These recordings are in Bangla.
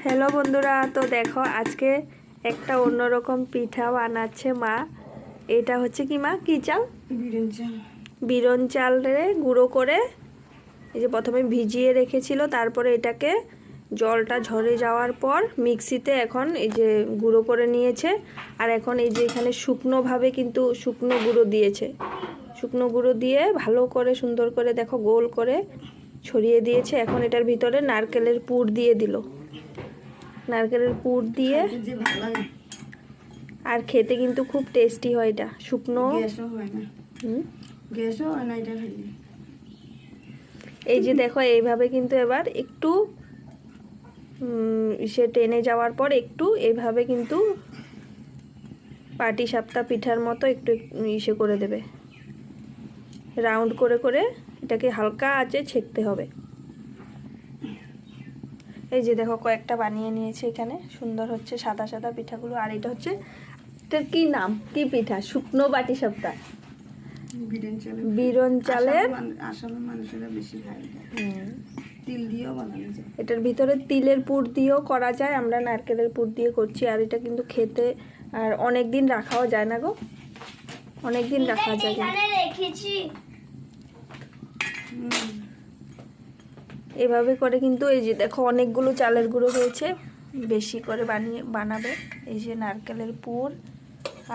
হ্যালো বন্ধুরা, তো দেখো আজকে একটা অন্যরকম পিঠা বানাচ্ছে মা। এটা হচ্ছে কি মা, কি চাল? বিরন চালে গুঁড়ো করে এই যে প্রথমে ভিজিয়ে রেখেছিল, তারপরে এটাকে জলটা ঝরে যাওয়ার পর মিক্সিতে এখন এই যে গুঁড়ো করে নিয়েছে। আর এখন এই যে এখানে শুকনোভাবে কিন্তু শুকনো গুঁড়ো দিয়েছে। শুকনো গুঁড়ো দিয়ে ভালো করে সুন্দর করে দেখো গোল করে ছড়িয়ে দিয়েছে। এখন এটার ভিতরে নারকেলের পুর দিয়ে দিল। নারকেলের পুর দিয়ে আর খেতে কিন্তু খুব টেস্টি হয় এটা। শুকনো এই যে দেখো এইভাবে কিন্তু এবার একটু সে টেনে যাওয়ার পর একটু এইভাবে কিন্তু পাটি সাপটা পিঠার মতো একটু ইসে করে দেবে, রাউন্ড করে করে এটাকে হালকা আঁচে ছেঁকতে হবে। এই যে দেখো কয়েকটা বানিয়ে নিয়েছে এখানে, সুন্দর হচ্ছে সাদা সাদা পিঠাগুলো। আর এটা হচ্ছে, এটার কি নাম, কি পিঠা? শুকনো বাটি সাপটা, বিরন চালের। তিল দিয়েও বানানো যায়। এটার ভিতরে তিলের পুর দিয়েও করা যায়, আমরা নারকেলের পুর দিয়ে করছি। আর এটা কিন্তু খেতে আর অনেক দিন রাখাও যায় না গো, অনেক দিন রাখা যায়। এভাবে করে কিন্তু এই যে দেখো অনেকগুলো চালের গুঁড়ো হয়েছে, বেশি করে বানাবে। এই যে নারকেলের পুর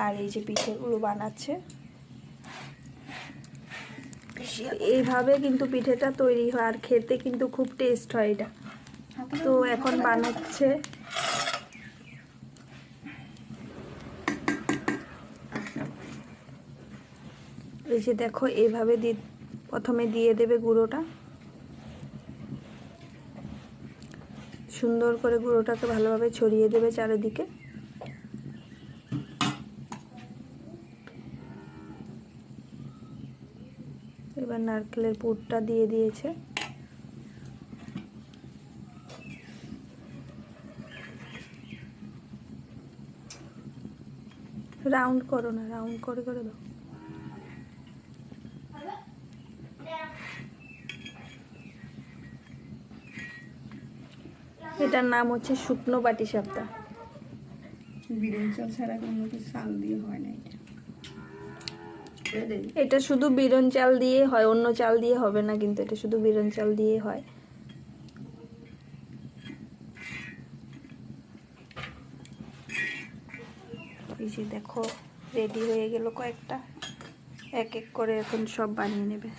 আর এই যে পিঠেগুলো বানাচ্ছে, এইভাবে কিন্তু পিঠেটা তৈরি হয়। আর খেতে কিন্তু খুব টেস্ট হয় এটা। তো এখন বানাচ্ছে। এই যে দেখো এইভাবে প্রথমে দিয়ে দেবে গুঁড়োটা, সুন্দর করে গুঁড়োটাকে ভালোভাবে ছড়িয়ে দেবে চারিদিকে। এবার নারকেলের পুরটা দিয়ে দিয়েছে। রাউন্ড করো না, রাউন্ড করে করে দাও। এটার নাম হচ্ছে শুকনো বাটি সাপটা। বিরন চাল ছাড়া কোনো চাল দিয়ে হয় না এটা। এটা শুধু বিরন চাল দিয়ে হয়, অন্য চাল দিয়ে হবে না কিন্তু, এটা শুধু বিরন চাল দিয়ে হয়। এই যে দেখো রেডি হয়ে গেল কয়েকটা, এক এক করে এখন সব বানিয়ে নেবে।